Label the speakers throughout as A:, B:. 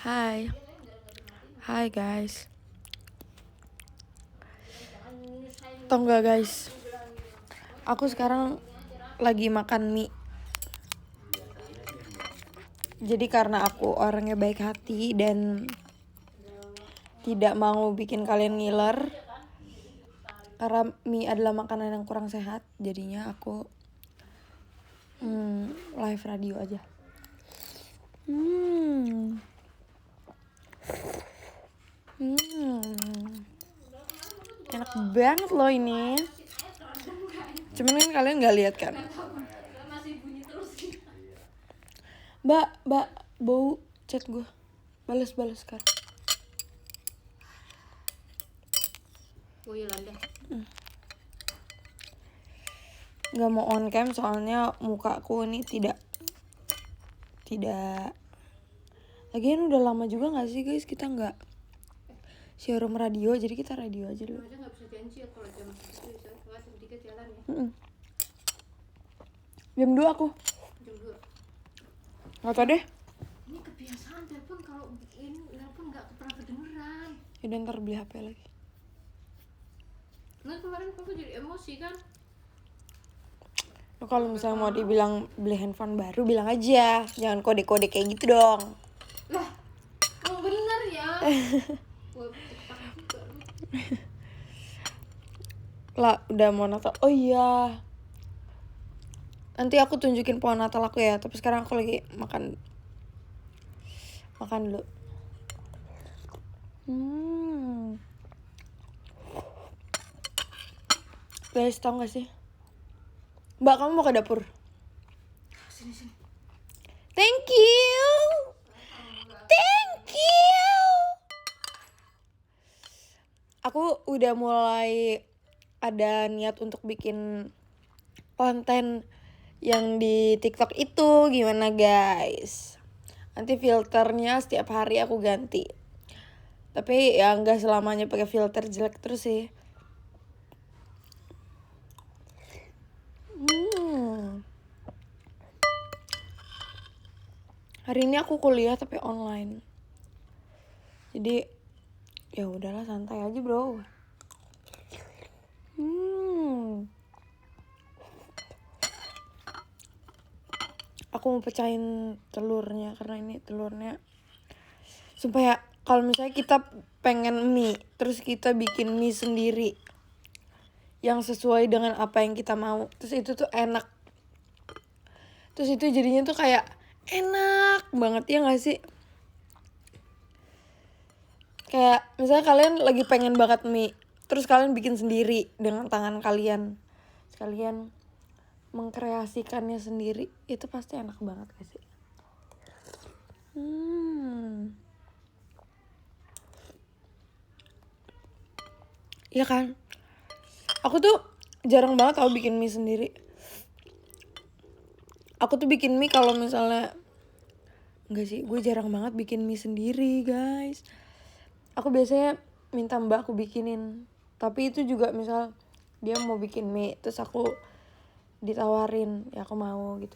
A: Hai, hai guys. Tau nggak guys? Aku sekarang lagi makan mie. Jadi karena aku orangnya baik hati dan tidak mau bikin kalian ngiler, karena mie adalah makanan yang kurang sehat, jadinya aku live radio aja. Enak banget loh ini. Cuman kan kalian nggak lihat kan? Mbak, bau chat gue. Balas sekarang.
B: Oh iya Landa.
A: Gak mau on cam soalnya mukaku ini tidak. Lagian udah lama juga nggak sih guys kita nggak showroom radio, jadi kita radio aja dulu.
B: Aja nggak bisa janji ya kalau jam segitu bisa jam 3 jalan ya.
A: Jam 2 aku.
B: Jam 2.
A: Nggak tau deh.
B: Ini kebiasaan telepon kalau ini telepon nggak pernah kedengeran.
A: Yaudah ntar beli HP lagi.
B: Nah kemarin papa jadi emosi kan.
A: Lo kalau misalnya mau dibilang beli handphone baru bilang aja, jangan kode-kode kayak gitu dong.
B: Lah, emang bener ya. Wah, cepat juga lu.
A: Lah udah mau Natal. Oh iya. Nanti aku tunjukin pohon Natal aku ya, tapi sekarang aku lagi makan dulu. Guys, tau gak sih? Mbak, kamu mau ke dapur?
B: Sini.
A: Thank you. Aku udah mulai ada niat untuk bikin konten yang di TikTok itu. Gimana guys? Nanti filternya setiap hari aku ganti. Tapi ya nggak selamanya pakai filter jelek terus sih. Hari ini aku kuliah tapi online. Jadi ya udahlah santai aja, bro. Aku mau pecahin telurnya karena ini telurnya sumpah ya, kalau misalnya kita pengen mie terus kita bikin mie sendiri yang sesuai dengan apa yang kita mau, terus itu tuh enak. Terus itu jadinya tuh kayak enak banget, ya gak sih? Kayak misalnya kalian lagi pengen banget mie, terus kalian bikin sendiri dengan tangan kalian, sekalian mengkreasikannya sendiri, itu pasti enak banget gak sih? Iya kan? Aku tuh jarang banget tau bikin mie sendiri. Aku tuh bikin mie kalau misalnya enggak sih, gue jarang banget bikin mie sendiri guys. Aku biasanya minta mbak aku bikinin. Tapi itu juga misal dia mau bikin mie, terus aku ditawarin, ya aku mau gitu.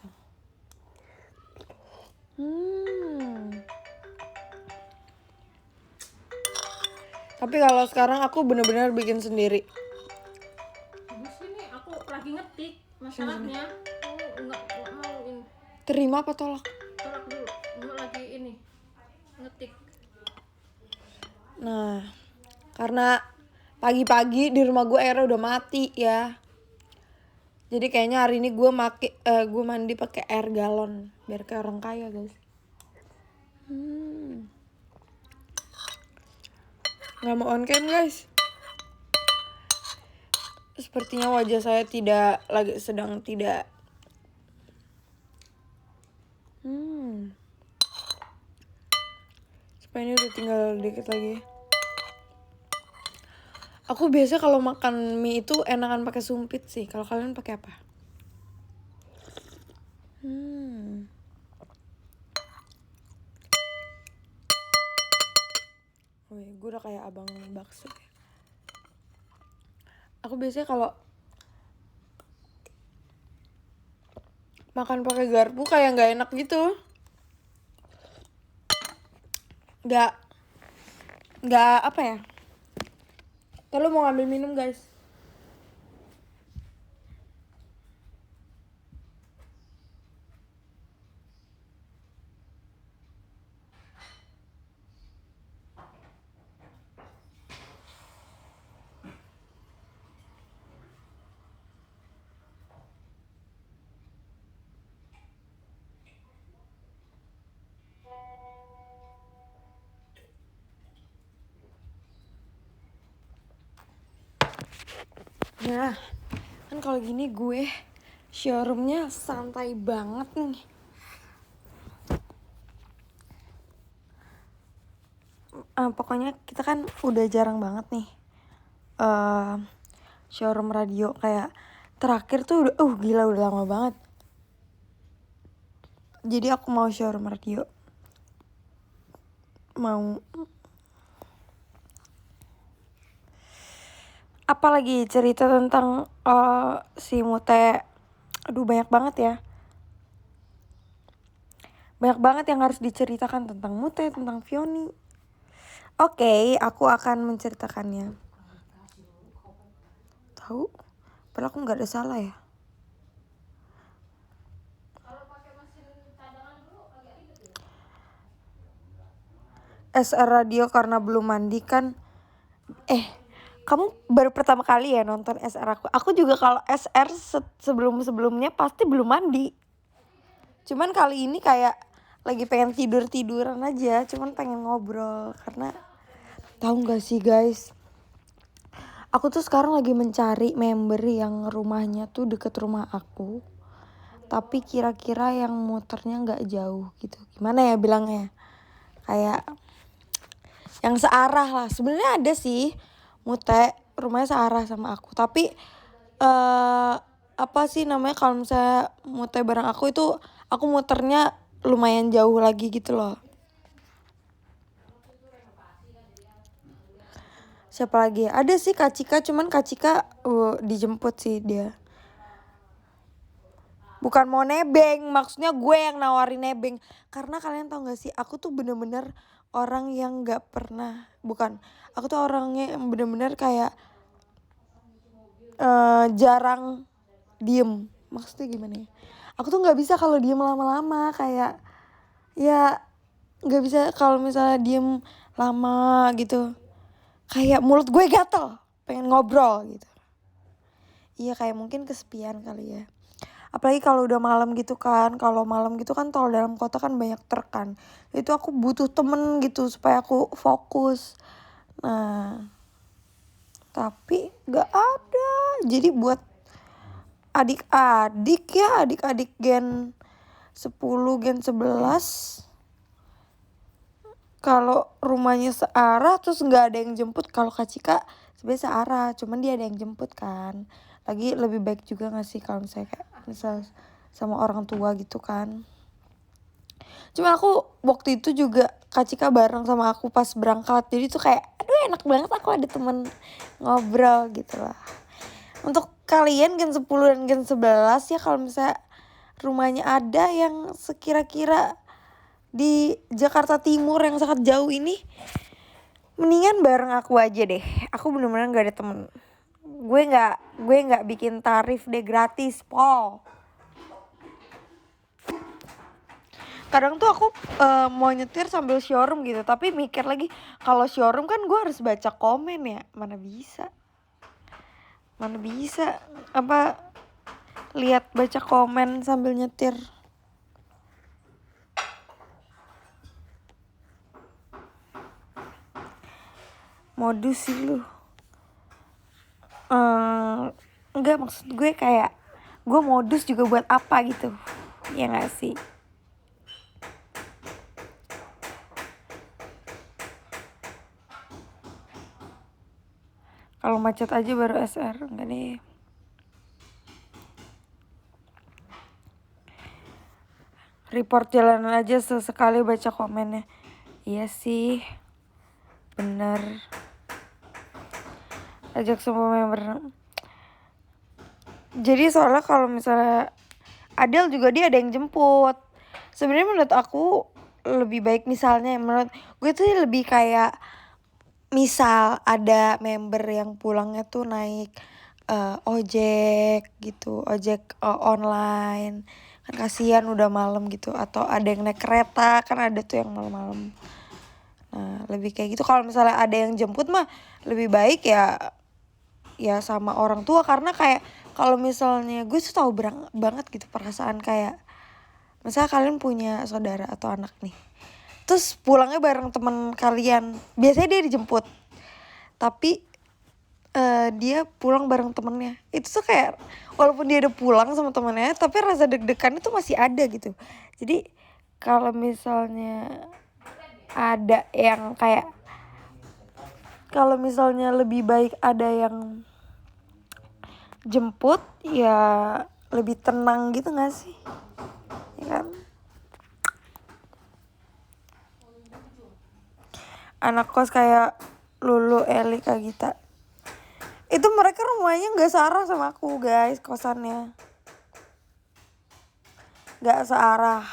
A: Tapi kalau sekarang aku bener-bener bikin sendiri.
B: Di sini aku lagi ngetik masalahnya. Aku nggak mau ini.
A: Terima apa tolak?
B: Tolak dulu. Gue lagi ini ngetik.
A: Nah, karena pagi-pagi di rumah gue airnya udah mati ya. Jadi kayaknya hari ini gue mandi pakai air galon biar kayak orang kaya guys. Nggak mau on cam guys. Sepertinya wajah saya sedang tidak. Supaya ini udah tinggal dikit lagi. Aku biasa kalau makan mie itu enakan pakai sumpit sih. Kalau kalian pakai apa? Wih, gue udah kayak abang bakso ya. Aku biasanya kalau makan pakai garpu kayak nggak enak gitu. nggak apa ya. Kalau mau ngambil minum guys. Nah, kan kalau gini gue showroomnya santai banget nih. Pokoknya kita kan udah jarang banget nih showroom radio. Kayak terakhir tuh udah gila udah lama banget. Jadi aku mau showroom radio. Mau apalagi cerita tentang si Mute. Aduh banyak banget ya. Banyak banget yang harus diceritakan tentang Mute, tentang Vioni. Oke, aku akan menceritakannya. Tahu? Padahal aku nggak ada salah ya. SR radio karena belum mandi kan. Kamu baru pertama kali ya nonton SR aku. Aku juga kalau SR sebelumnya pasti belum mandi. Cuman kali ini kayak lagi pengen tiduran aja. Cuman pengen ngobrol. Karena tahu gak sih guys, aku tuh sekarang lagi mencari member yang rumahnya tuh deket rumah aku, tapi kira-kira yang muternya gak jauh gitu. Gimana ya bilangnya, kayak yang searah lah. Sebenarnya ada sih Mute rumahnya searah sama aku, tapi apa sih namanya, kalau misalnya Mute bareng aku itu aku muternya lumayan jauh lagi gitu loh. Siapa lagi ya? Ada sih Kak Cika, cuman Kak Cika dijemput sih dia. Bukan mau nebeng, maksudnya gue yang nawarin nebeng. Karena kalian tau gak sih, aku tuh bener-bener orang yang gak pernah, aku tuh orangnya yang bener-bener kayak jarang diem. Maksudnya gimana ya, aku tuh gak bisa kalau diem lama-lama. Kayak ya gak bisa kalau misalnya diem lama gitu, kayak mulut gue gatel, pengen ngobrol gitu. Iya, kayak mungkin kesepian kali ya. Apalagi kalau udah malam gitu kan. Kalau malam gitu kan tol dalam kota kan banyak truk kan. Itu aku butuh temen gitu supaya aku fokus. Nah, tapi gak ada. Jadi buat adik-adik Gen 10, Gen 11, kalau rumahnya searah terus gak ada yang jemput. Kalau Kak Cika sebenarnya searah, cuman dia ada yang jemput kan. Lagi lebih baik juga gak sih kalau misalnya kayak misal sama orang tua gitu kan. Cuma aku waktu itu juga Kak Cika bareng sama aku pas berangkat. Jadi tuh kayak aduh enak banget aku ada temen ngobrol gitu lah. Untuk kalian Gen 10 dan Gen 11 ya, kalau misalnya rumahnya ada yang sekira-kira di Jakarta Timur yang sangat jauh ini, mendingan bareng aku aja deh. Aku bener-bener gak ada temen. Gue nggak bikin tarif deh, gratis Paul. Kadang tuh aku mau nyetir sambil showroom gitu, tapi mikir lagi kalau showroom kan gue harus baca komen ya, mana bisa apa lihat baca komen sambil nyetir. Modus sih lu. Enggak, maksud gue kayak gue modus juga buat apa gitu, ya nggak sih? Kalau macet aja baru SR, enggak deh. Report jalanan aja sesekali baca komennya. Iya sih, bener. Ajak semua member. Jadi soalnya kalau misalnya Adel juga dia ada yang jemput. Sebenarnya menurut aku lebih baik misalnya menurut gue tuh lebih kayak misal ada member yang pulangnya tuh naik ojek gitu, ojek online, kan kasihan udah malam gitu, atau ada yang naik kereta, kan ada tuh yang malam-malam. Nah lebih kayak gitu. Kalau misalnya ada yang jemput mah lebih baik ya sama orang tua, karena kayak kalau misalnya gue tuh tahu banget gitu perasaan kayak misalnya kalian punya saudara atau anak nih, terus pulangnya bareng teman kalian, biasanya dia dijemput tapi dia pulang bareng temennya, itu tuh kayak walaupun dia udah pulang sama temennya tapi rasa deg-degan itu masih ada gitu. Jadi kalau misalnya ada yang kayak, kalau misalnya lebih baik ada yang jemput ya lebih tenang gitu gak sih, ya kan? Anak kos kayak Lulu, Eli, Kak Gita, itu mereka rumahnya nggak searah sama aku guys, kosannya nggak searah.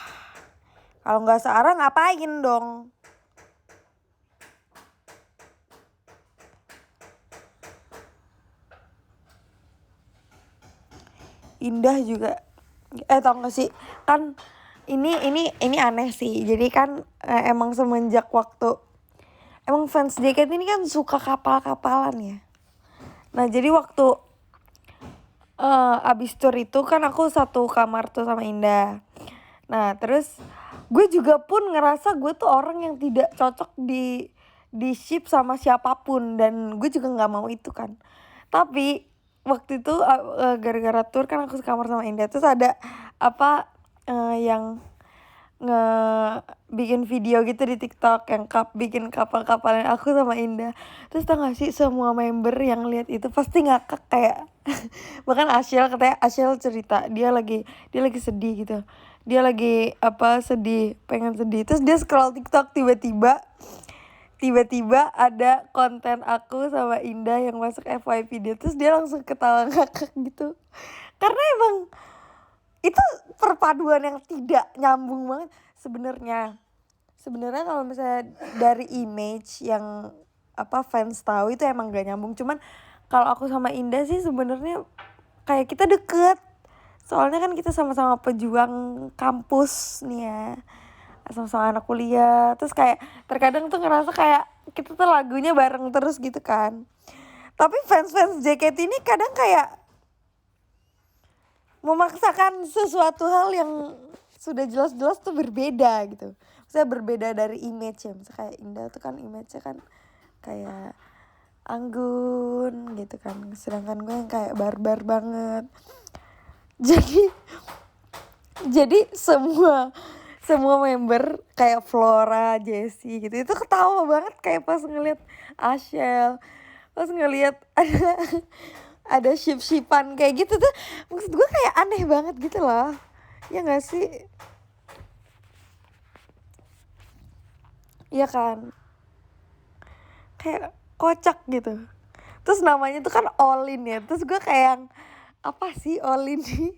A: Kalau nggak searah ngapain dong? Indah juga, tau gak sih, kan ini aneh sih. Jadi kan emang semenjak waktu emang fans JKT ini kan suka kapal-kapalan ya. Nah jadi waktu abis tour itu kan aku satu kamar tuh sama Indah. Nah terus gue juga pun ngerasa gue tuh orang yang tidak cocok di ship sama siapapun, dan gue juga nggak mau itu kan. Tapi waktu itu gara-gara tour kan aku sekamar sama Indah, terus ada yang bikin video gitu di TikTok yang bikin kapal-kapalnya aku sama Indah. Terus tau gak sih, semua member yang lihat itu pasti ngakak kayak bahkan Ashel, katanya Ashel cerita dia lagi sedih gitu, dia lagi sedih, pengen sedih, terus dia scroll TikTok, tiba-tiba ada konten aku sama Indah yang masuk FYP dia, terus dia langsung ketawa ngakak gitu, karena emang itu perpaduan yang tidak nyambung banget sebenarnya kalau misalnya dari image yang fans tahu itu emang gak nyambung. Cuman kalau aku sama Indah sih sebenarnya kayak kita deket, soalnya kan kita sama-sama pejuang kampus nih ya, sama-sama anak kuliah. Terus kayak terkadang tuh ngerasa kayak kita tuh lagunya bareng terus gitu kan. Tapi fans JKT ini kadang kayak memaksakan sesuatu hal yang sudah jelas-jelas tuh berbeda gitu. Maksudnya berbeda dari image ya. Misalnya kayak Indah tuh kan image-nya kan kayak anggun gitu kan, sedangkan gue yang kayak barbar banget. Jadi semua member kayak Flora, Jessie gitu itu ketawa banget kayak pas ngeliat Ashel, pas ngeliat ada ship-shipan kayak gitu tuh, maksud gue kayak aneh banget gitu loh, ya nggak sih? Iya kan, kayak kocak gitu. Terus namanya tuh kan Olin ya, terus gue kayak yang apa sih Olin nih?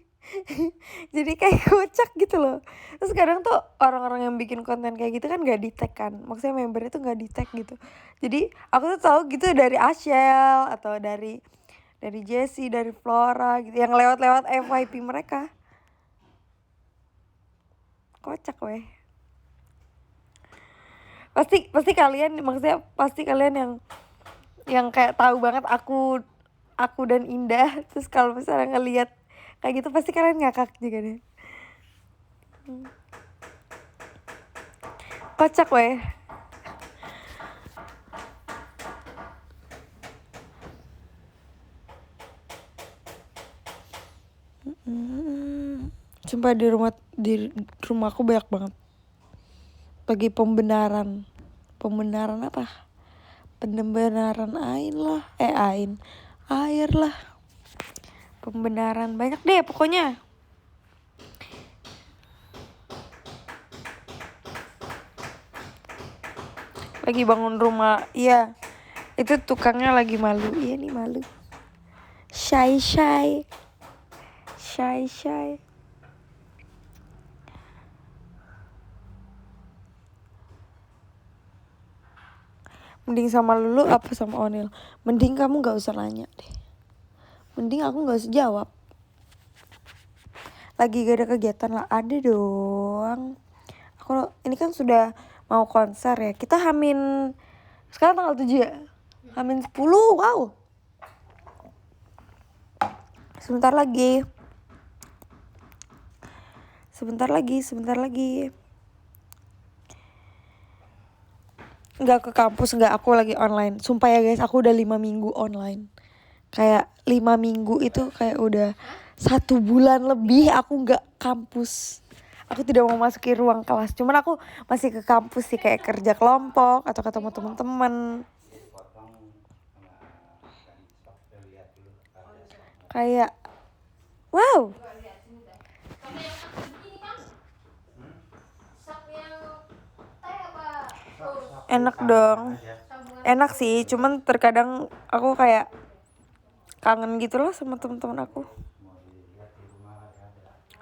A: Jadi kayak kocak gitu loh. Terus kadang tuh orang-orang yang bikin konten kayak gitu kan gak di tag kan, maksudnya membernya tuh gak di tag gitu. Jadi aku tuh tahu gitu dari Ashel atau dari Jessie, dari Flora gitu, yang lewat FYP mereka. Kocak weh. Pasti kalian, maksudnya pasti kalian yang kayak tahu banget aku dan Indah, terus kalau misalnya ngelihat kayak gitu pasti kalian ngakak juga deh. Kocak weh. Sumpah di rumahku banyak banget lagi pembenaran apa? Pembenaran air lah. Pembenaran banyak deh pokoknya. Lagi bangun rumah, iya. Itu tukangnya lagi malu, iya nih malu. Shy. Mending sama Lulu apa sama Onil? Mending kamu gak usah nanya deh. Mending aku gak usah jawab. Lagi gak ada kegiatan lah. Ada dong. Aku ini kan sudah mau konser ya. Kita Hamin. Sekarang tanggal 7 ya. Hamin 10. Wow. Sebentar lagi. Nggak ke kampus, nggak, aku lagi online. Sumpah ya guys, aku udah 5 minggu online. Kayak 5 minggu itu kayak udah 1 bulan lebih aku nggak kampus. Aku tidak mau masuki ruang kelas. Cuman aku masih ke kampus sih, kayak kerja kelompok atau ketemu teman-teman. Kayak wow. Enak dong. Enak sih, cuman terkadang aku kayak kangen gitu loh sama teman-teman aku.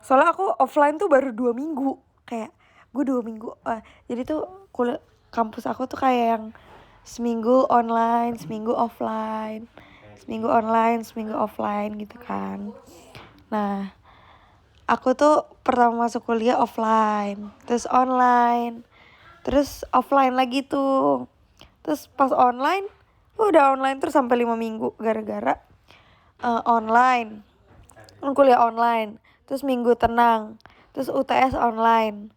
A: Soalnya aku offline tuh baru 2 minggu. Kayak gue 2 minggu. Jadi tuh kampus aku tuh kayak yang seminggu online, seminggu offline. Seminggu online, seminggu offline gitu kan. Nah, aku tuh pertama masuk kuliah offline, terus online, terus offline lagi tuh. Terus pas online, udah online terus sampai 5 minggu gara-gara online. Kuliah online, terus minggu tenang, terus UTS online,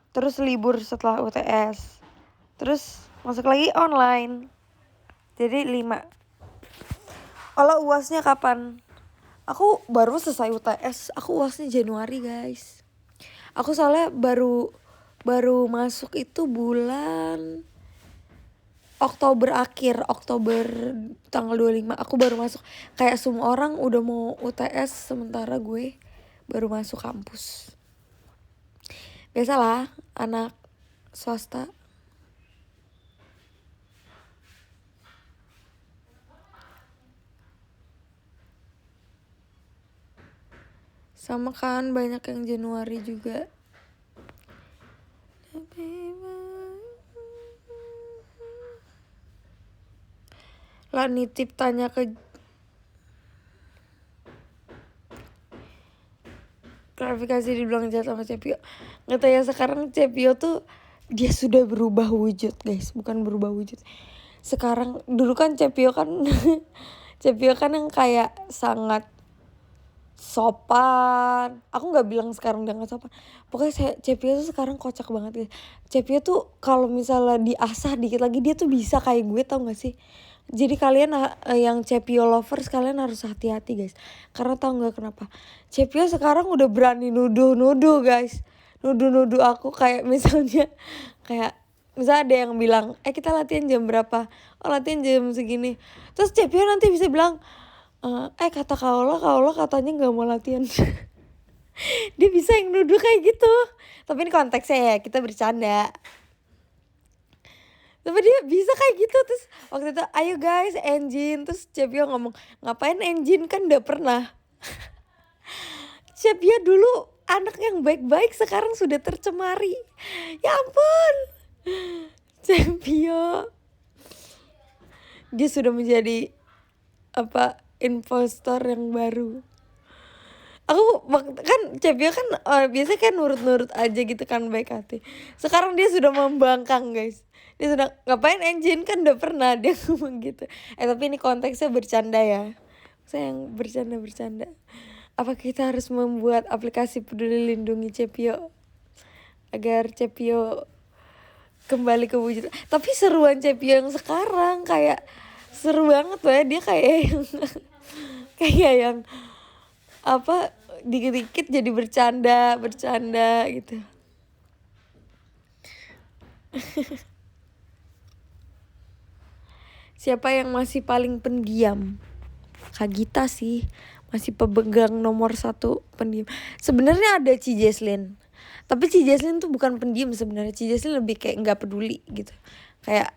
A: terus libur setelah UTS, terus masuk lagi online. Jadi 5. Kalau UASnya kapan? Aku baru selesai UTS. Aku UASnya Januari guys. Aku soalnya baru masuk itu bulan Oktober akhir, Oktober tanggal 25 aku baru masuk. Kayak semua orang udah mau UTS, sementara gue baru masuk kampus. Biasalah anak swasta. Sama kan banyak yang Januari juga. Lah nitip tanya ke klarifikasi dibilang jahat sama Cepio. Nggak tahu ya, sekarang Cepio tuh dia sudah berubah wujud guys, bukan berubah wujud. Sekarang dulu kan Cepio kan Cepio kan yang kayak sangat sopan. Aku nggak bilang sekarang dia nggak sopan. Pokoknya Cepio tuh sekarang kocak banget guys. Cepio tuh kalau misalnya diasah dikit lagi dia tuh bisa kayak gue, tau nggak sih? Jadi kalian yang Cepio lovers kalian harus hati-hati guys. Karena tau nggak kenapa? Cepio sekarang udah berani nuduh guys. Nuduh aku kayak misalnya ada yang bilang, kita latihan jam berapa? Oh latihan jam segini. Terus Cepio nanti bisa bilang, kata Kaola katanya nggak mau latihan. Dia bisa yang nuduh kayak gitu. Tapi ini konteksnya ya, kita bercanda. Tapi dia bisa kayak gitu. Terus waktu itu ayo guys engine. Terus Cepio ngomong ngapain engine, kan udah pernah. Cepio dulu anak yang baik-baik sekarang sudah tercemari. Ya ampun. Cepio dia sudah menjadi impostor yang baru. Aku kan Cepio kan biasanya kan nurut aja gitu kan, baik hati. Sekarang dia sudah membangkang guys. Dia sudah ngapain engine, kan udah pernah dia ngomong gitu. Tapi ini konteksnya bercanda ya. Saya yang bercanda. Apa kita harus membuat aplikasi peduli lindungi Cepio agar Cepio kembali ke wujud? Tapi seruan Cepio yang sekarang kayak seru banget loh ya. Dia kayak yang dikit-dikit jadi bercanda gitu. Siapa yang masih paling pendiam? Kak Gita sih, masih pemegang nomor 1 pendiam. Sebenarnya ada Ci Jesslyn. Tapi Ci Jesslyn tuh bukan pendiam sebenarnya. Ci Jesslyn lebih kayak nggak peduli gitu. Kayak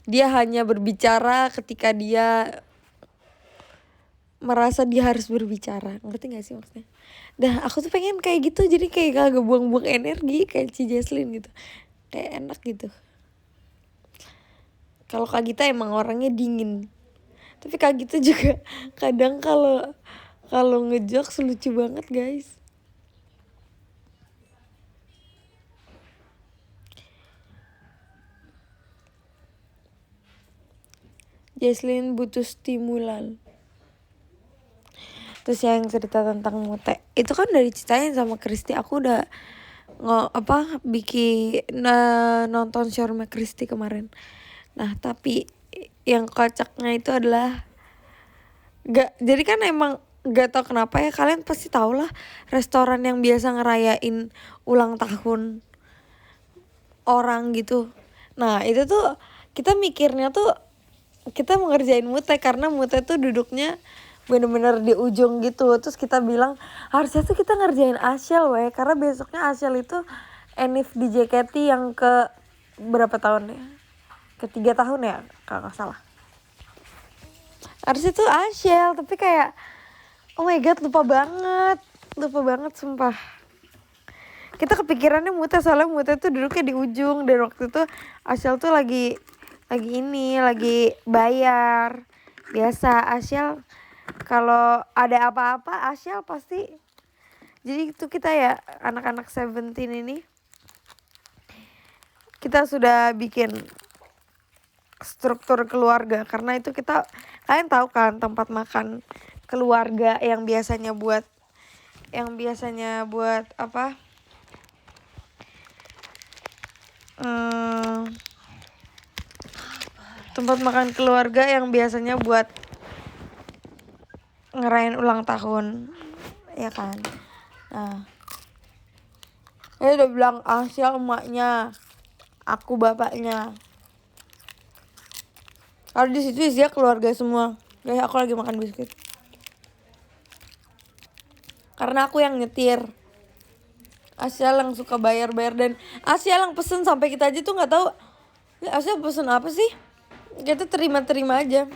A: dia hanya berbicara ketika dia merasa dia harus berbicara. Ngerti gak sih maksudnya? Dah aku tuh pengen kayak gitu. Jadi kayak gak buang-buang energi kayak Ci Jesslyn gitu. Kayak enak gitu. Kalau Kak Gita emang orangnya dingin. Tapi Kak Gita juga kadang kalau ngejokes lucu banget guys. Jesslyn butuh stimulan. Terus yang cerita tentang Mute itu kan udah diceritain sama Kristi. Aku udah bikin nonton Shawarma Kristi kemarin. Nah tapi yang kocaknya itu adalah jadi kan emang gak tau kenapa ya, kalian pasti tau lah restoran yang biasa ngerayain ulang tahun orang gitu. Nah itu tuh kita mikirnya tuh kita mau ngerjain Mute karena Mute tuh duduknya bener-bener di ujung gitu. Terus kita bilang harusnya tuh kita ngerjain Asyel weh, karena besoknya Asyel itu enif di JKT yang ke berapa tahun ya, ke 3 tahun ya kalau gak salah. Harusnya tuh Asyel, tapi kayak oh my god lupa banget sumpah. Kita kepikirannya Mute, soalnya Mute tuh duduknya di ujung. Dan waktu itu Asyel tuh lagi bayar. Biasa Asyel kalau ada apa-apa Asyel pasti. Jadi itu kita ya anak-anak 17 ini kita sudah bikin struktur keluarga. Karena itu kalian tahu kan tempat makan keluarga yang biasanya buat apa? Tempat makan keluarga yang biasanya buat ngerayain ulang tahun, ya kan? Nah, dia udah bilang Asyel emaknya, aku bapaknya. Kalau di situ isinya keluarga semua. Guys, aku lagi makan biskuit. Karena aku yang nyetir. Asyel yang suka bayar dan Asyel yang pesen sampai kita aja tuh nggak tahu. Ya, Asyel pesen apa sih? Kita terima aja.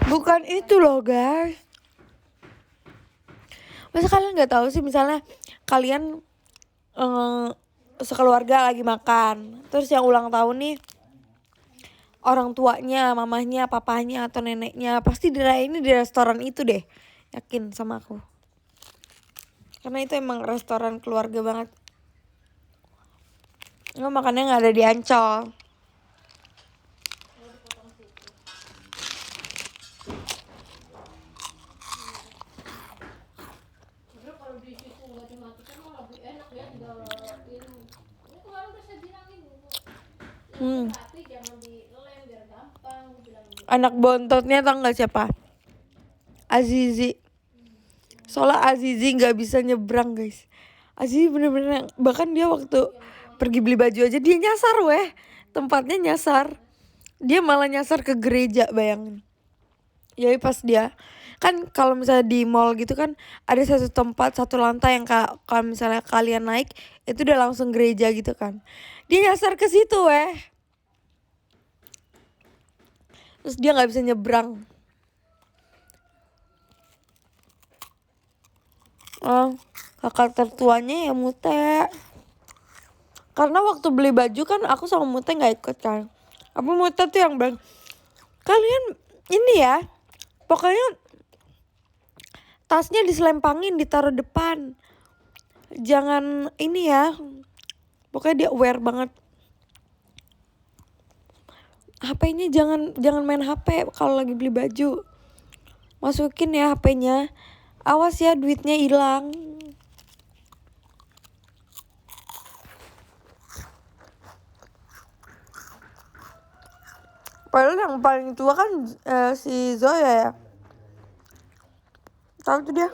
A: Bukan itu loh guys. Masa kalian nggak tahu sih, misalnya kalian sekeluarga lagi makan, terus yang ulang tahun nih orang tuanya, mamahnya, papahnya atau neneknya, pasti dirayain di restoran itu deh. Yakin sama aku. Karena itu emang restoran keluarga banget. Nggak, makannya nggak ada di Ancol.
B: Kalau di situ nggak dimatikan malah lebih enak ya, digalain. Ini kemarin udah saya bilangin tapi jangan dilem biar gampang, bilang gitu.
A: Anak bontotnya tau nggak siapa? Azizi. Soalnya Azizi nggak bisa nyebrang guys. Azizi bener-bener, bahkan dia waktu pergi beli baju aja dia nyasar weh. Tempatnya nyasar. Dia malah nyasar ke gereja, bayangin. Jadi pas dia kan kalau misalnya di mall gitu kan ada satu tempat, satu lantai yang kalau misalnya kalian naik itu udah langsung gereja gitu kan. Dia nyasar ke situ weh. Terus dia nggak bisa nyebrang. Kakak tertuanya ya Mute. Karena waktu beli baju kan aku sama Mute nggak ikut kan. Apa Mute tuh yang bilang, kalian ini ya, pokoknya tasnya diselempangin, ditaruh depan. Jangan ini ya. Pokoknya dia aware banget. HP-nya jangan main HP kalau lagi beli baju. Masukin ya HP-nya. Awas ya duitnya hilang. Padahal yang paling tua kan si Zoya ya. Tahu tuh dia.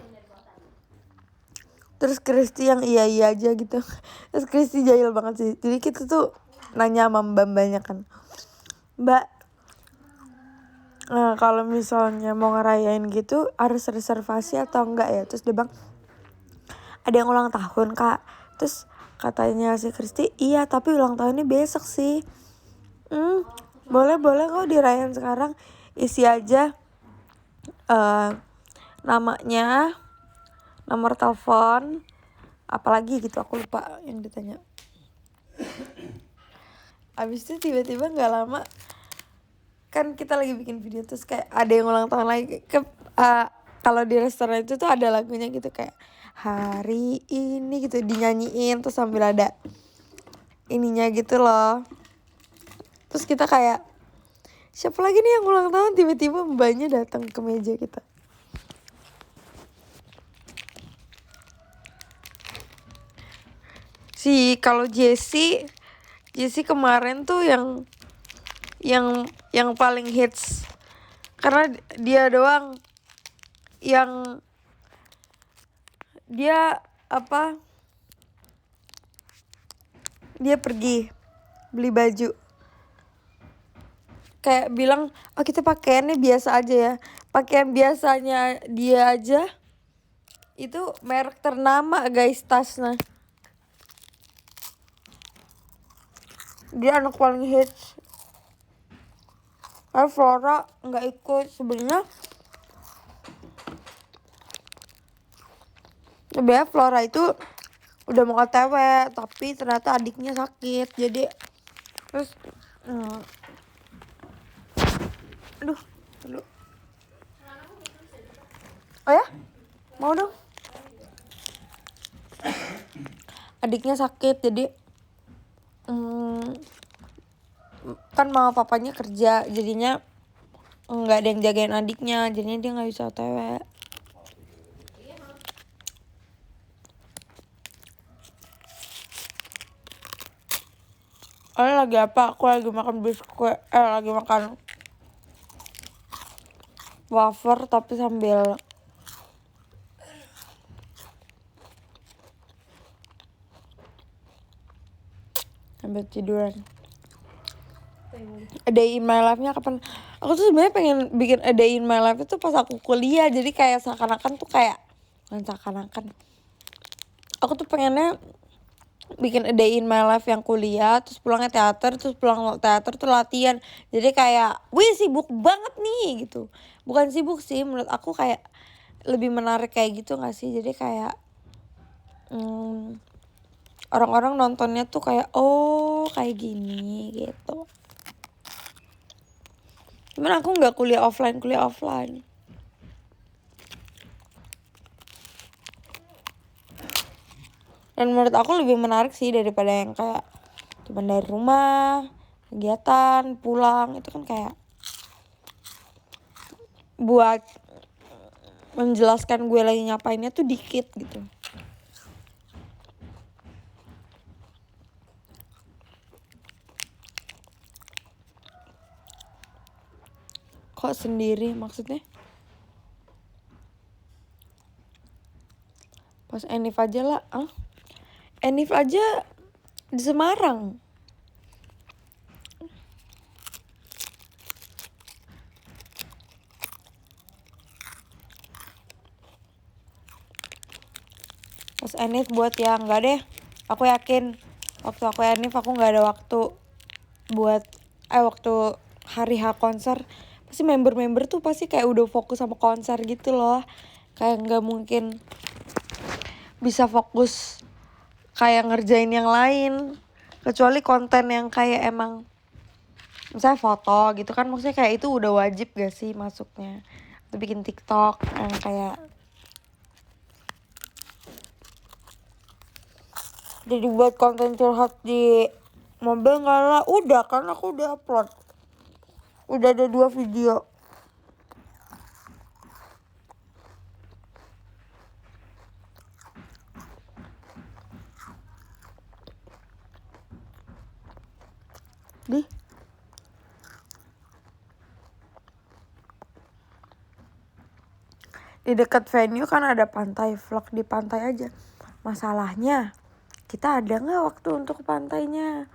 A: Terus Kristi yang iya aja gitu. Terus Kristi jahil banget sih. Jadi kita tuh nanya sama mbak-mbaknya kan, Mbak, kalau misalnya mau ngerayain gitu harus reservasi atau enggak ya? Terus dia bilang ada yang ulang tahun kak. Terus katanya si Kristi, iya tapi ulang tahunnya besok sih. Boleh kok dirayain sekarang. Isi aja namanya, nomor telepon, apalagi gitu aku lupa yang ditanya. Abis itu tiba-tiba nggak lama kan kita lagi bikin video terus kayak ada yang ulang tahun lagi kalau di restoran itu tuh ada lagunya gitu kayak hari ini gitu dinyanyiin terus sambil ada ininya gitu loh. Terus kita kayak siapa lagi nih yang ulang tahun, tiba-tiba mbaknya datang ke meja kita. Kalau Jessie kemarin tuh yang paling hits karena dia doang yang dia pergi beli baju kayak bilang oh kita pakaiannya biasa aja ya, pakaian biasanya dia aja itu merek ternama guys tasnya. Dia anak paling hits. Flora nggak ikut sebenarnya. Sebenarnya Flora itu udah mau OTW tapi ternyata adiknya sakit jadi terus aduh dulu. Oh ya mau dong. Adiknya sakit jadi kan mama papanya kerja jadinya nggak ada yang jagain adiknya, jadinya dia nggak bisa OTW. Lagi apa? Aku lagi makan biskuit, lagi makan wafer tapi sambil tiduran. A Day in My Life-nya kapan? Aku tuh sebenarnya pengen bikin A Day in My Life itu pas aku kuliah, jadi kayak seakan-akan tuh kayak seakan-akan. Aku tuh pengennya bikin A Day in My Life yang kuliah, terus pulangnya teater, terus pulang teater tuh latihan. Jadi kayak, wih sibuk banget nih gitu. Bukan sibuk sih, menurut aku kayak lebih menarik kayak gitu gak sih? Jadi kayak orang-orang nontonnya tuh kayak oh kayak gini gitu. Cuman aku gak kuliah offline. Dan menurut aku lebih menarik sih daripada yang kayak cuma dari rumah, kegiatan, pulang. Itu kan kayak buat menjelaskan gue lagi ngapainnya tuh dikit gitu. Kok sendiri maksudnya? Pas Enif aja lah. Enif aja di Semarang. Pas Enif buat ya enggak deh. Aku yakin waktu aku Enif aku nggak ada waktu buat waktu hari H konser. Pasti member-member tuh pasti kayak udah fokus sama konser gitu loh. Kayak nggak mungkin bisa fokus kayak ngerjain yang lain, kecuali konten yang kayak emang misalnya foto gitu kan, maksudnya kayak itu udah wajib gak sih masuknya, atau bikin TikTok yang kayak jadi buat konten curhat di mobil nggak lah. Udah kan aku udah upload, udah ada 2 video. Di dekat venue kan ada pantai, vlog di pantai aja. Masalahnya kita ada nggak waktu untuk ke pantainya?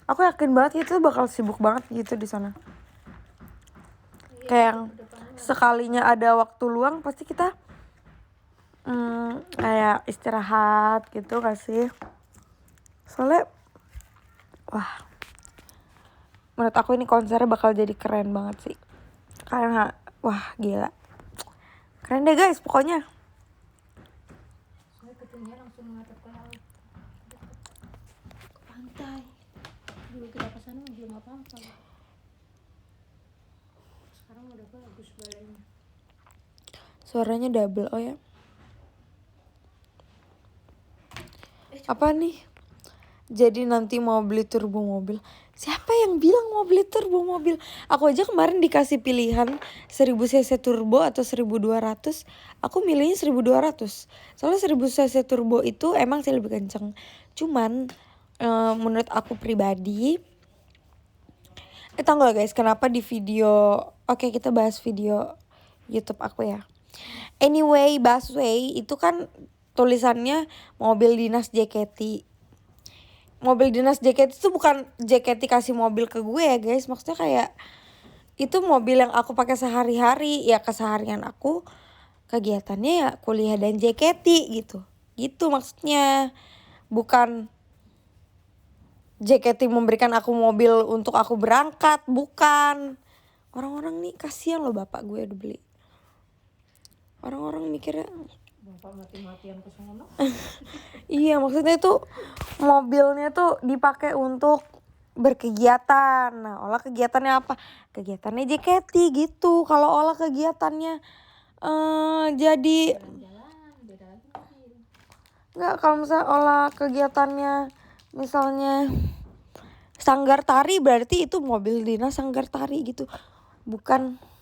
A: Aku yakin banget itu bakal sibuk banget gitu di sana. Kayak yang sekalinya ada waktu luang pasti kita kayak istirahat gitu gak sih? Soalnya wah, menurut aku ini konsernya bakal jadi keren banget sih. Karena wah gila, Keren deh guys pokoknya.
B: Saya ketinggian langsung menghadap ke laut, ke pantai. Dulu kita ke sana belum apa-apa. Sekarang udah bagus badannya.
A: Suaranya double oh ya. Apa nih? Jadi nanti mau beli turbo mobil. Siapa yang bilang mau beli turbo mobil? Aku aja kemarin dikasih pilihan 1000 cc turbo atau 1200. Aku milihnya 1200. Soalnya 1000 cc turbo itu emang sih lebih kenceng. Cuman menurut aku pribadi, tau gak guys kenapa di video, oke kita bahas video YouTube aku ya. Anyway, busway itu kan tulisannya mobil dinas JKT. Mobil dinas JKT itu bukan JKT kasih mobil ke gue ya guys. Maksudnya kayak itu mobil yang aku pakai sehari-hari. Ya keseharian aku kegiatannya ya kuliah dan JKT gitu. Gitu maksudnya. Bukan JKT memberikan aku mobil untuk aku berangkat. Bukan. Orang-orang nih kasihan loh bapak gue udah beli. Orang-orang mikirnya
B: Bapak mati-matian ke sono.
A: iya maksudnya itu mobilnya tuh dipakai untuk berkegiatan. Nah olah kegiatannya apa? Kegiatannya JKT gitu. Kalau olah kegiatannya jadi
B: Jalan-jalan beda lagi mobil.
A: nggak, kalau misalnya olah kegiatannya misalnya sanggar tari berarti itu mobil dinas sanggar tari gitu. Bukan.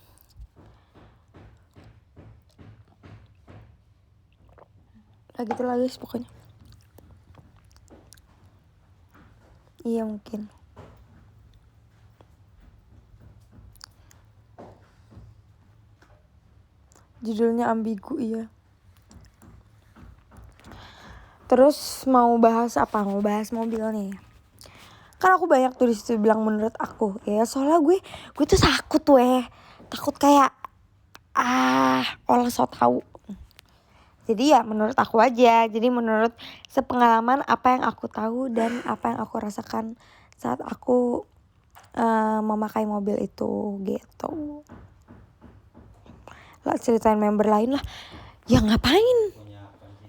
A: Nah gitu lah guys pokoknya. Iya mungkin. Judulnya ambigu iya. Terus mau bahas apa? Mau bahas mobil nih. Kan aku banyak tuh disitu bilang menurut aku ya. Soalnya gue tuh takut takut kayak olah so tau. Jadi ya menurut aku aja. Jadi menurut sepengalaman apa yang aku tahu dan apa yang aku rasakan saat aku memakai mobil itu gitu. Lah ceritain member lain lah. Ya ngapain?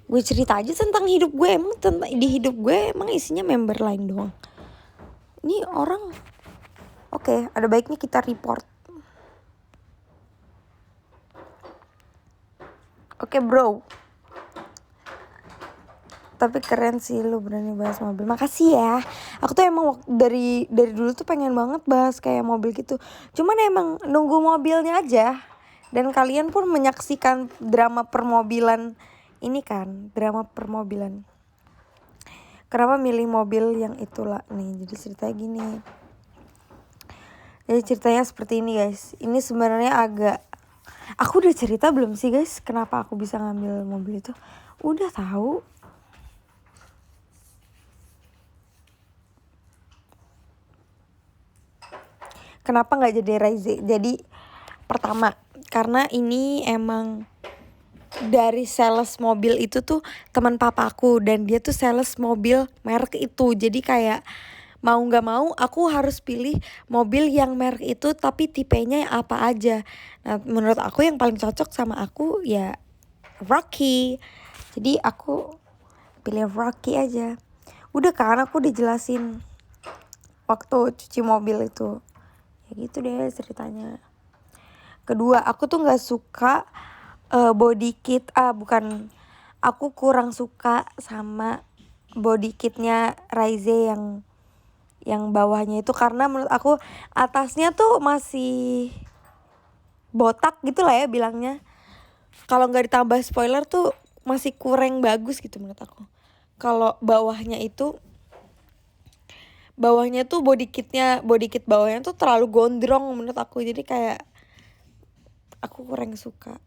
A: Gue cerita aja tentang hidup gue. Emang di hidup gue emang isinya member lain doang. Ini orang. Oke, ada baiknya kita report. Oke bro. Tapi keren sih lu berani bahas mobil. Makasih ya. Aku tuh emang dari dulu tuh pengen banget bahas kayak mobil gitu. Cuman emang nunggu mobilnya aja. Dan kalian pun menyaksikan drama permobilan ini kan, drama permobilan. Kenapa milih mobil yang itulah nih? Jadi ceritanya gini. Jadi ceritanya seperti ini guys. Ini sebenarnya agak, aku udah cerita belum sih guys kenapa aku bisa ngambil mobil itu? Udah tahu. Kenapa nggak jadi Raize? Jadi pertama karena ini emang dari sales mobil itu tuh teman papaku dan dia tuh sales mobil merek itu. Jadi kayak mau nggak mau aku harus pilih mobil yang merek itu tapi tipenya apa aja. Nah menurut aku yang paling cocok sama aku ya Rocky. Jadi aku pilih Rocky aja. Udah kan aku dijelasin waktu cuci mobil itu. Ya gitu deh ceritanya. Kedua aku tuh nggak suka body kit. Aku kurang suka sama body kitnya Raize yang bawahnya itu karena menurut aku atasnya tuh masih botak gitu lah ya bilangnya. Kalau nggak ditambah spoiler tuh masih kurang bagus gitu menurut aku. Kalau bawahnya tuh body kit bawahnya tuh terlalu gondrong menurut aku. Jadi kayak aku kurang suka.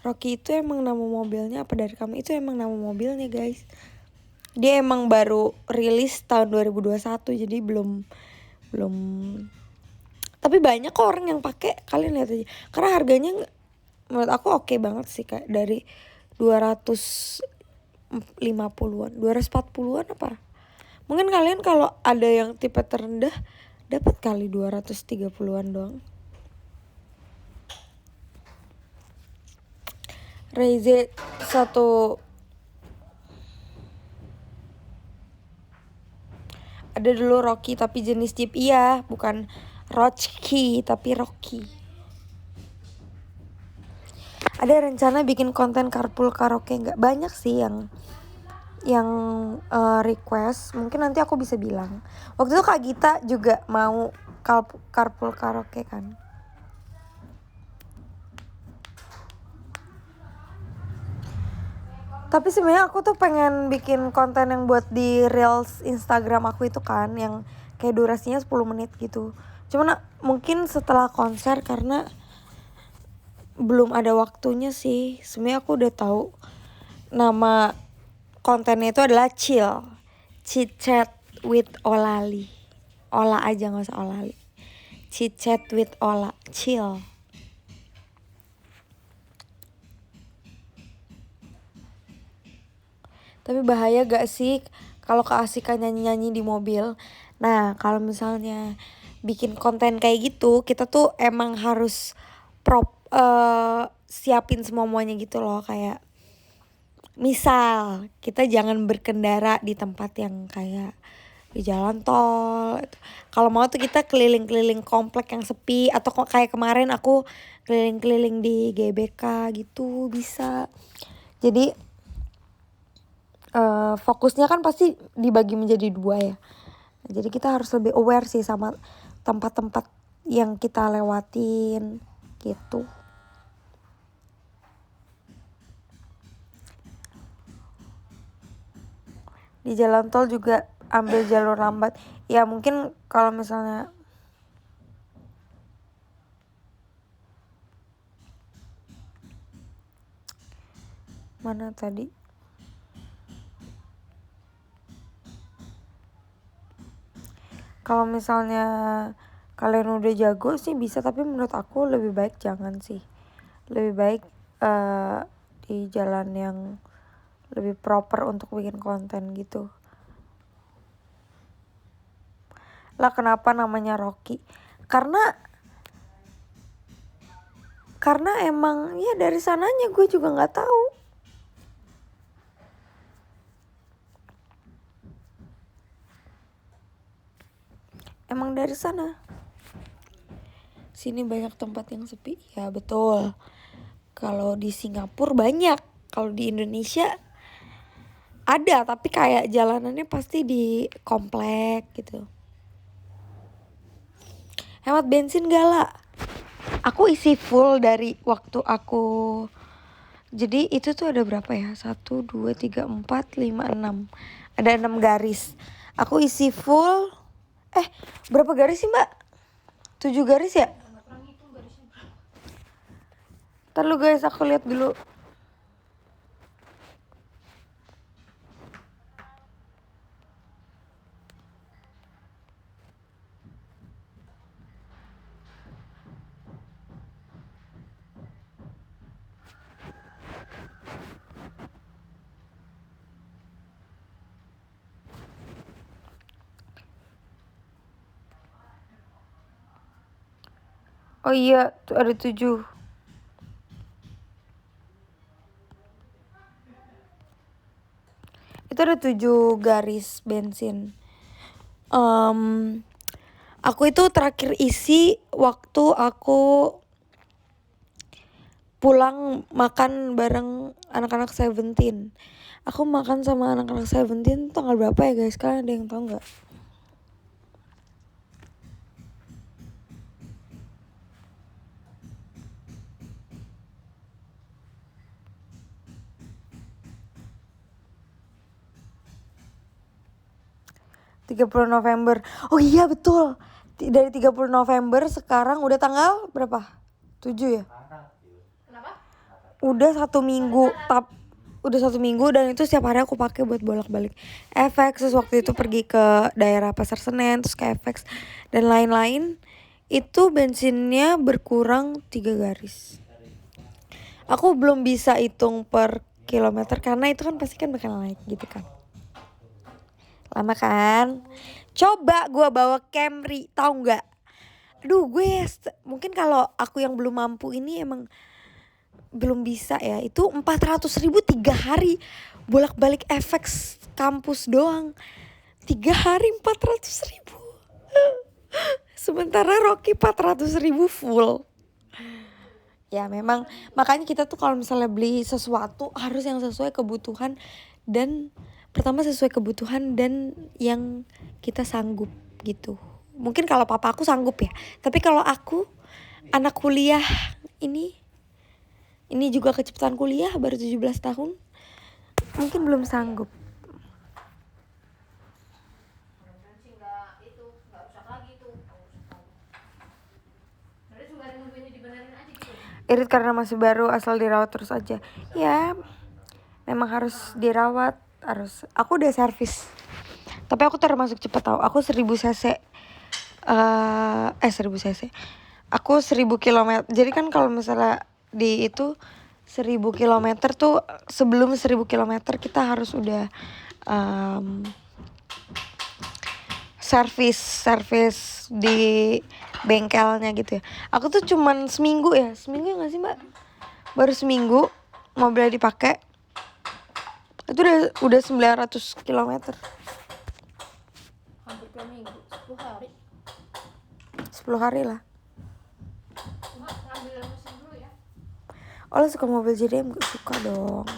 A: Rocky itu emang nama mobilnya apa dari kamu? Itu emang nama mobilnya guys. Dia emang baru rilis tahun 2021 jadi belum tapi banyak kok orang yang pakai. Kalian lihat aja. Karena harganya menurut aku oke banget sih kayak dari 250-an, 240-an apa? Mungkin kalian kalau ada yang tipe terendah dapat kali 230-an doang. Reze satu. Ada dulu Rocky tapi jenis Jeep, iya, bukan Rocky tapi Rocky. Ada rencana bikin konten carpool karaoke nggak? Banyak sih yang request. Mungkin nanti aku bisa bilang. Waktu itu Kak Gita juga mau carpool karaoke kan. Tapi sebenarnya aku tuh pengen bikin konten yang buat di Reels Instagram aku itu kan, yang kayak durasinya 10 menit gitu. Cuman mungkin setelah konser karena belum ada waktunya sih. Sebenarnya aku udah tahu nama kontennya itu adalah chill, chit chat with Olali. Ola aja, nggak usah Olali. Chit chat with Ola, chill. Tapi bahaya gak sih kalau keasikan nyanyi-nyanyi di mobil? Nah, kalau misalnya bikin konten kayak gitu, kita tuh emang harus siapin semuanya gitu loh. Kayak misal kita jangan berkendara di tempat yang kayak di jalan tol. Kalau mau tuh kita keliling-keliling komplek yang sepi, atau kayak kemarin aku keliling-keliling di GBK gitu bisa. Jadi fokusnya kan pasti dibagi menjadi 2 ya. Jadi kita harus lebih aware sih sama tempat-tempat yang kita lewatin gitu. Di jalan tol juga ambil jalur lambat. Ya mungkin kalau misalnya mana tadi? Kalau misalnya kalian udah jago sih bisa, tapi menurut aku lebih baik jangan sih. Lebih baik di jalan yang lebih proper untuk bikin konten gitu. Lah kenapa namanya Rocky? Karena emang ya dari sananya gue juga nggak tahu. Emang dari sana. Sini banyak tempat yang sepi. Ya betul. Kalau di Singapura banyak. Kalau di Indonesia ada, tapi kayak jalanannya pasti di komplek gitu. Hemat bensin gak lah? Aku isi full dari waktu aku. Jadi itu tuh ada berapa ya? 1, 2, 3, 4, 5, 6. Ada 6 garis. Aku isi full. Berapa garis sih mbak? 7 garis ya? Ntar lu guys, aku lihat dulu. Oh iya, tuh ada 7. Itu ada 7 garis bensin. Aku itu terakhir isi waktu aku pulang makan bareng anak-anak Seventeen. Aku makan sama anak-anak Seventeen tanggal berapa ya guys? Kalian ada yang tahu nggak? November. Oh iya betul. Dari 30 November sekarang udah tanggal berapa? 7 ya?
B: Kenapa?
A: Udah 1 minggu. Udah 1 minggu dan itu setiap hari aku pakai buat bolak-balik FX. Terus waktu itu pergi ke daerah Pasar Senen, terus ke FX dan lain-lain. Itu bensinnya berkurang 3 garis. Aku belum bisa hitung per kilometer karena itu kan pasti kan bakal naik gitu kan. Lama kan? Coba gue bawa Camry, tahu nggak? Aduh gue mungkin kalau aku yang belum mampu ini emang belum bisa ya. Itu 400.000 3 hari bolak-balik FX kampus doang. 3 hari 400.000. Sementara Rocky 400.000 full. Ya memang makanya kita tuh kalau misalnya beli sesuatu harus yang sesuai kebutuhan, dan pertama sesuai kebutuhan dan yang kita sanggup gitu. Mungkin kalau papa aku sanggup ya, tapi kalau aku anak kuliah ini juga kecepatan kuliah baru 17 tahun, mungkin belum sanggup.
B: Mudah-mudahan sih nggak rusak lagi tuh. Berarti cuma nunggu ini dibenerin aja gitu.
A: Irit karena masih baru, asal dirawat terus aja. Ya memang harus dirawat, harus. Aku udah servis, tapi aku termasuk cepat tau. Aku 1000 cc 1000 cc. Aku 1000 km. Jadi kan kalau misalnya di itu 1000 km tuh, sebelum 1000 km kita harus udah servis di bengkelnya gitu ya. Aku tuh cuman seminggu ya gak sih mbak? Baru seminggu mobilnya dipakai itu udah 900 km.
B: Hampir 2 minggu, 10 hari.
A: 10 hari lah.
B: Cuma ngambil mesin dulu ya.
A: Oh lo suka mobil JDM? Suka dong.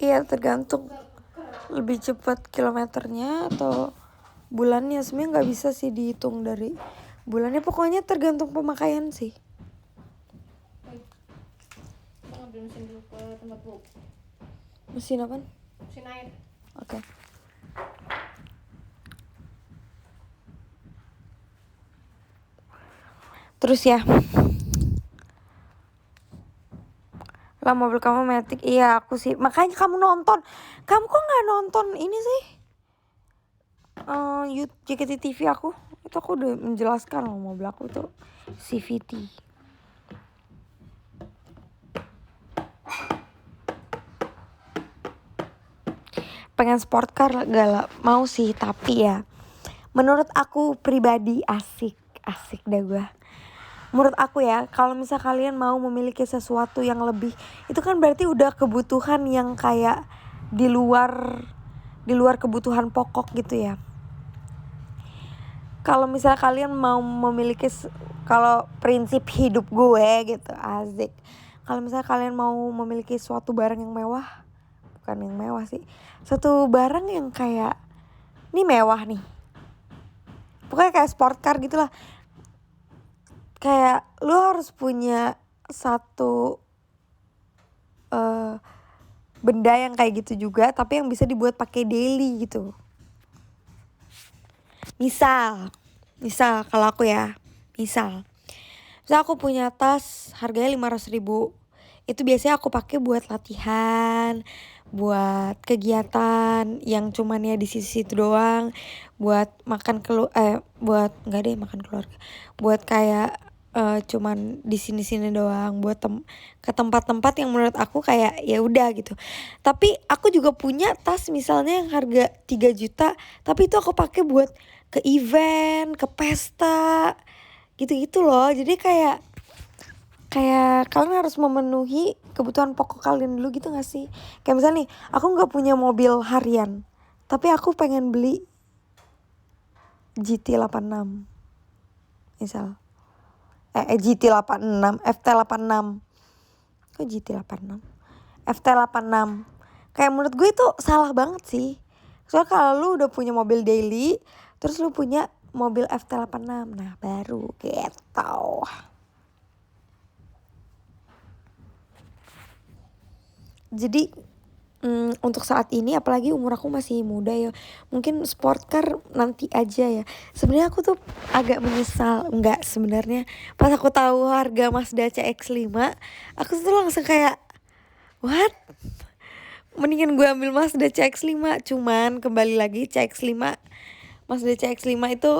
A: Iya tergantung lebih cepat kilometernya atau bulannya. Sebenarnya nggak bisa sih dihitung dari bulannya, pokoknya tergantung pemakaian sih.
B: Kita ngambil mesin dulu ke tempat bu.
A: Mesin apa?
B: Mesin air.
A: Oke. Terus ya, lah mobil kamu Matic. Iya aku sih, makanya kamu nonton. Kamu kok nggak nonton ini sih? JKT TV aku itu aku udah menjelaskan loh, mobil aku tuh CVT. Pengen sport car gak mau sih, tapi ya menurut aku pribadi asik deh gue. Menurut aku ya, kalau misal kalian mau memiliki sesuatu yang lebih, itu kan berarti udah kebutuhan yang kayak di luar kebutuhan pokok gitu ya. Kalau misal kalian mau memiliki, kalau prinsip hidup gue gitu, asik. Kalau misal kalian mau memiliki suatu barang yang mewah, bukan yang mewah sih, suatu barang yang kayak ini mewah nih, pokoknya kayak sport car gitulah. Kayak lu harus punya satu benda yang kayak gitu juga, tapi yang bisa dibuat pakai daily gitu. Misal kalau aku ya, misal aku punya tas harganya 500.000. Itu biasanya aku pakai buat latihan, buat kegiatan yang cuman ya di sisi itu doang, buat makan buat nggak deh makan keluarga, buat kayak cuman di sini doang, buat ke tempat-tempat yang menurut aku kayak ya udah gitu. Tapi aku juga punya tas misalnya yang harga 3 juta, tapi itu aku pakai buat ke event, ke pesta, gitu-gitu loh. Jadi kayak kalian harus memenuhi kebutuhan pokok kalian dulu gitu gak sih? Kayak misalnya nih, aku gak punya mobil harian, tapi aku pengen beli GT86 misal. GT86, FT86. Kok GT86? FT86. Kayak menurut gue itu salah banget sih. Soalnya kalau lu udah punya mobil daily, terus lu punya mobil FT86, nah baru gitu. Jadi untuk saat ini, apalagi umur aku masih muda ya, mungkin sport car nanti aja ya. Sebenarnya aku tuh agak menyesal, enggak sebenarnya, pas aku tahu harga Mazda CX-5, aku tuh langsung kayak what? Mendingan gue ambil Mazda CX-5. Cuman kembali lagi, Mazda CX-5 itu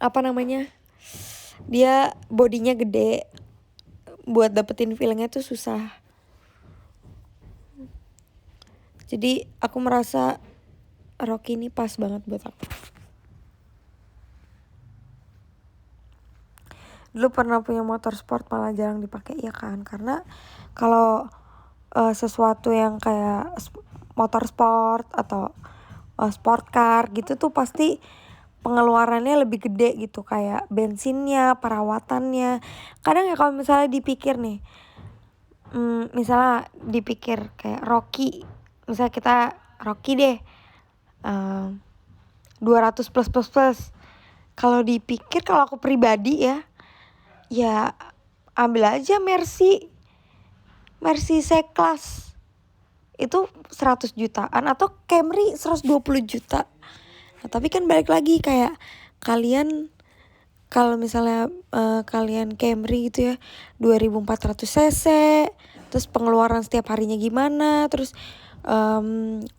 A: apa namanya? Dia bodinya gede, buat dapetin feelingnya tuh susah. Jadi aku merasa Rocky ini pas banget buat aku. Dulu pernah punya motor sport malah jarang dipakai ya kan, karena kalau sesuatu yang kayak motor sport atau sport car gitu tuh pasti pengeluarannya lebih gede gitu, kayak bensinnya, perawatannya. Kadang ya kalau misalnya dipikir nih, misalnya dipikir kayak Rocky, misalnya kita Rocky deh 200 plus. Kalau dipikir, kalau aku pribadi ya ambil aja Mercy C-Class itu 100 jutaan atau Camry 120 juta. Nah, tapi kan balik lagi kayak kalian kalau misalnya kalian Camry gitu ya 2400 cc, terus pengeluaran setiap harinya gimana, terus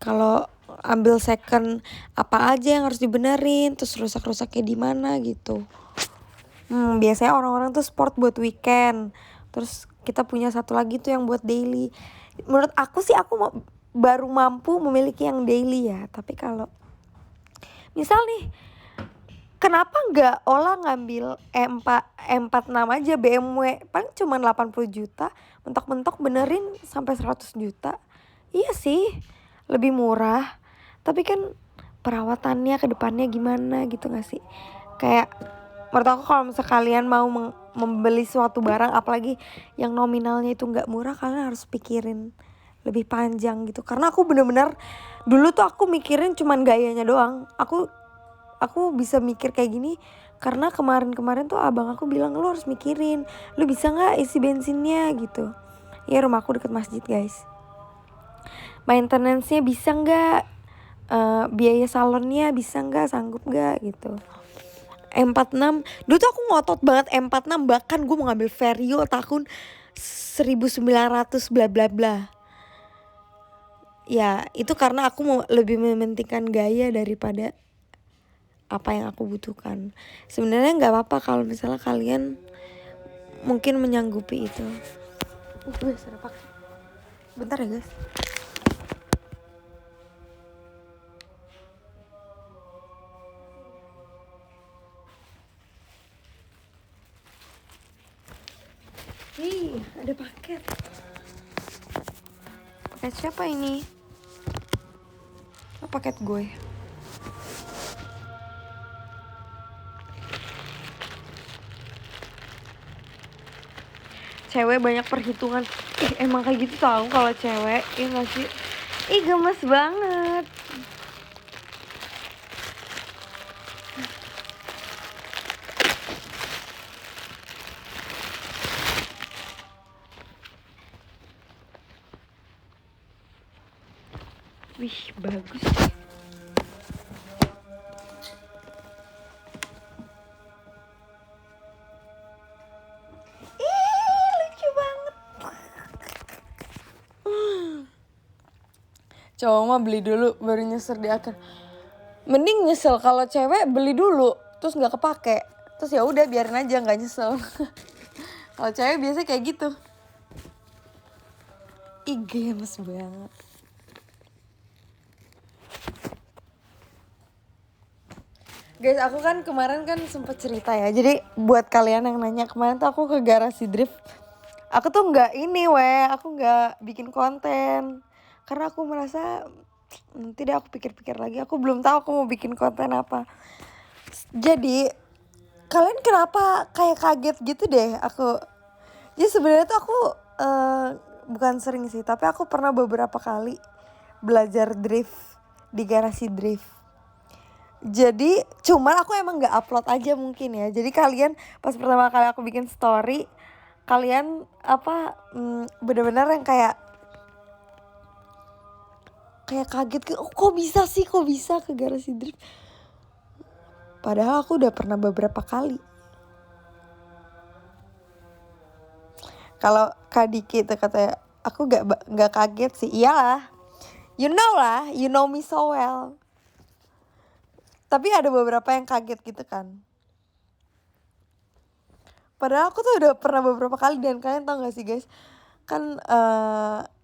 A: kalau ambil second apa aja yang harus dibenerin, terus rusak-rusaknya di mana gitu. Biasanya orang-orang tuh sport buat weekend, terus kita punya satu lagi tuh yang buat daily. Menurut aku sih aku baru mampu memiliki yang daily ya. Tapi kalau misal nih, kenapa nggak Ola ngambil M46 aja BMW, paling cuma 80 juta, mentok-mentok benerin sampai 100 juta. Iya sih, lebih murah. Tapi kan perawatannya ke depannya gimana gitu gak sih? Kayak menurut aku kalau misalnya kalian mau membeli suatu barang, apalagi yang nominalnya itu gak murah, kalian harus pikirin lebih panjang gitu. Karena aku bener-bener dulu tuh aku mikirin cuman gayanya doang. Aku bisa mikir kayak gini karena kemarin tuh abang aku bilang, lu harus mikirin, lu bisa gak isi bensinnya gitu. Ya rumahku deket masjid guys. Maintenance-nya bisa gak, biaya salonnya bisa gak, sanggup gak gitu. M46 dulu tuh aku ngotot banget M46, bahkan gue mau ngambil Vario tahun 1900 bla bla bla. Ya itu karena aku mau lebih mementingkan gaya daripada apa yang aku butuhkan. Sebenarnya nggak apa-apa kalau misalnya kalian mungkin menyanggupi itu. Guys, ada pakai. Bentar ya guys. Ada paket. Paket siapa ini? Oh, paket gue. Cewek banyak perhitungan. Emang kayak gitu tau kalau cewek, ya gak sih? Gemes banget. Wih, bagus. Lucu banget. Cowok mah beli dulu baru nyesel di akhir. Mending nyesel kalau cewek beli dulu terus nggak kepake, terus ya udah biarin aja nggak nyesel. Kalau cewek biasa kayak gitu. Gemes banget. Guys, aku kan kemarin kan sempet cerita ya. Jadi buat kalian yang nanya, kemarin tuh aku ke garasi drift. Aku tuh nggak aku nggak bikin konten karena aku merasa nanti deh aku pikir-pikir lagi. Aku belum tahu aku mau bikin konten apa. Jadi kalian kenapa kayak kaget gitu deh aku. Jadi sebenarnya tuh aku bukan sering sih, tapi aku pernah beberapa kali belajar drift di garasi drift. Jadi cuman aku emang gak upload aja mungkin ya. Jadi kalian pas pertama kali aku bikin story, kalian bener-bener yang kayak kaget gitu. Oh, kok bisa ke garasi drift. Padahal aku udah pernah beberapa kali. Kalau Kak Diki itu katanya, aku gak kaget sih. Iyalah, you know me so well. Tapi ada beberapa yang kaget gitu kan. Padahal aku tuh udah pernah beberapa kali. Dan kalian tau gak sih guys, kan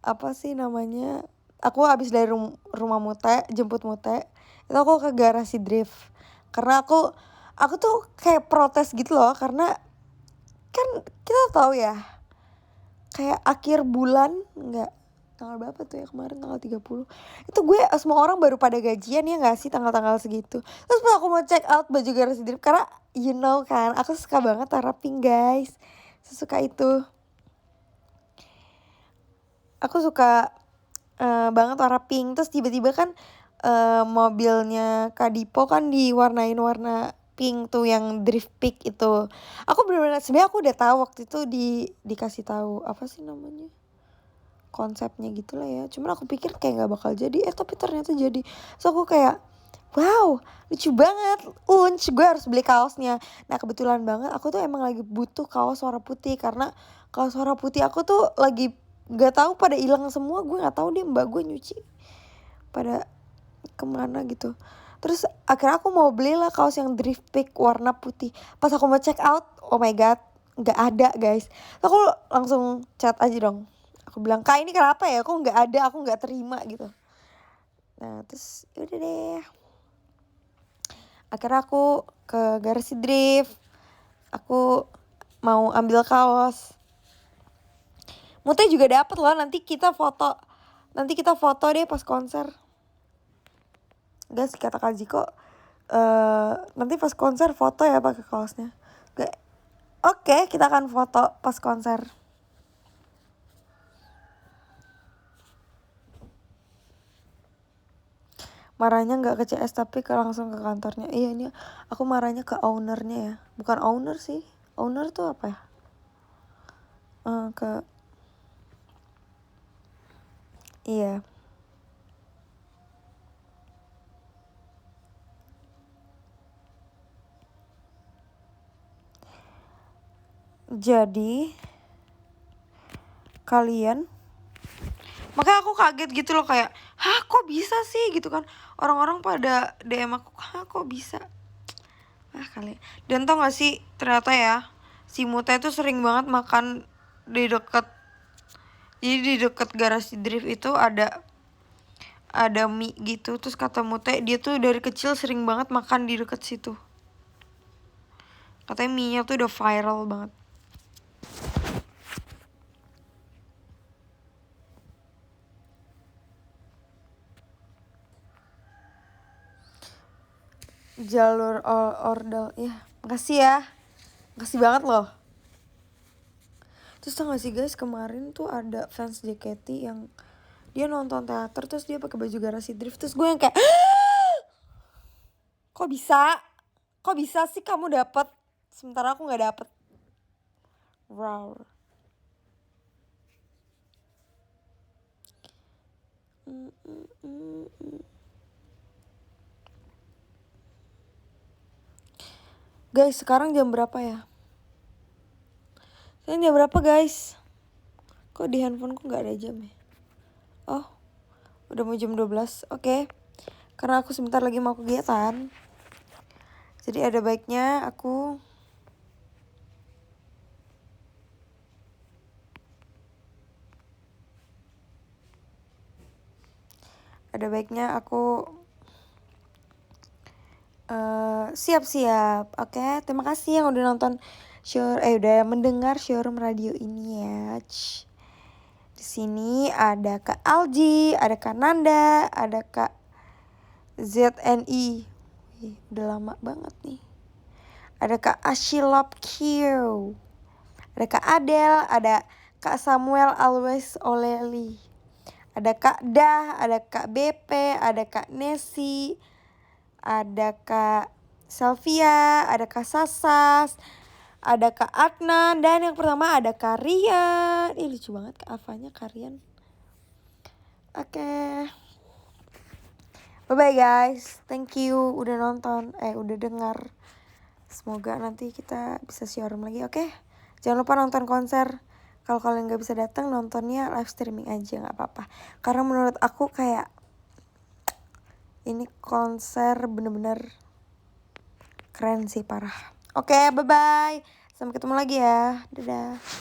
A: apa sih namanya, aku habis dari rumah Mute, jemput Mute, itu aku ke garasi drift. Karena aku tuh kayak protes gitu loh, karena kan kita tahu ya, kayak akhir bulan, enggak, tanggal berapa tuh ya kemarin, tanggal 30. Itu gue semua orang baru pada gajian ya gak sih tanggal-tanggal segitu. Terus pas aku mau check out baju garasi drift, karena you know kan aku suka banget warna pink guys, sesuka itu. Aku suka banget warna pink. Terus tiba-tiba kan mobilnya Kak Dipo kan diwarnain warna pink tuh, yang drift pick itu. Aku bener-bener sebenarnya aku udah tahu waktu itu dikasih tahu apa sih namanya, konsepnya gitu lah ya. Cuman aku pikir kayak nggak bakal jadi, tapi ternyata jadi. So aku kayak wow, lucu banget, gue harus beli kaosnya. Nah kebetulan banget aku tuh emang lagi butuh kaos warna putih, karena kaos warna putih aku tuh lagi nggak tahu pada hilang semua. Gue nggak tahu deh, mbak gue nyuci pada kemana gitu. Terus akhirnya aku mau belilah kaos yang drift pick warna putih. Pas aku mau check out, oh my god, nggak ada guys. Aku langsung chat aja dong, aku bilang, Kak ini kenapa ya, aku nggak ada, aku nggak terima gitu. Nah terus udah deh, akhirnya aku ke garasi drift, aku mau ambil kaos. Mute juga dapet loh, nanti kita foto deh pas konser. Guys, kata Kak Ziko, nanti pas konser foto ya pakai kaosnya. Oke, kita akan foto pas konser. Marahnya nggak ke CS tapi langsung ke kantornya. Iya, ini aku marahnya ke ownernya ya, bukan owner sih. Owner tuh apa ya? Iya. Jadi kalian, makanya aku kaget gitu loh, kayak hah kok bisa sih gitu kan. Orang-orang pada DM aku, hah kok bisa. Kali. Dan tau gak sih, ternyata ya si Muta itu sering banget makan di deket, jadi di deket garasi drift itu ada mie gitu. Terus kata Muta dia tuh dari kecil sering banget makan di deket situ. Katanya mie nya tuh udah viral banget. Jalur ordal ya, makasih ya, makasih banget loh. Terus tau gak sih guys, kemarin tuh ada fans JKT yang dia nonton teater, terus dia pakai baju garasi drift. Terus gue yang kayak kok bisa sih kamu dapet sementara aku nggak dapet. Wow. Guys, sekarang jam berapa ya? Sekarang jam berapa guys? Kok di handphoneku gak ada jam ya? Oh, udah mau jam 12. Oke. Karena aku sebentar lagi mau kegiatan, jadi ada baiknya aku siap-siap. Oke, terima kasih yang udah nonton udah mendengar showroom radio ini ya. Di sini ada Kak Alji, ada Kak Nanda, ada Kak ZNI. Udah lama banget nih. Ada Kak Ashilop Q, ada Kak Adel, ada Kak Samuel Always Oleli, ada Kak Dah, ada Kak BP, ada Kak Nesi, ada Kak Selvia, ada Kak Sasas, ada Kak Adnan, dan yang pertama ada Kak Rian. Lucu banget Kak Avanya, Kak Rian. Oke. Bye-bye guys. Thank you udah nonton, udah dengar. Semoga nanti kita bisa showroom lagi, oke? Jangan lupa nonton konser. Kalau kalian gak bisa datang, nontonnya live streaming aja, gak apa-apa. Karena menurut aku kayak ini konser bener-bener keren sih, parah. Oke, bye-bye. Sampai ketemu lagi ya. Dadah.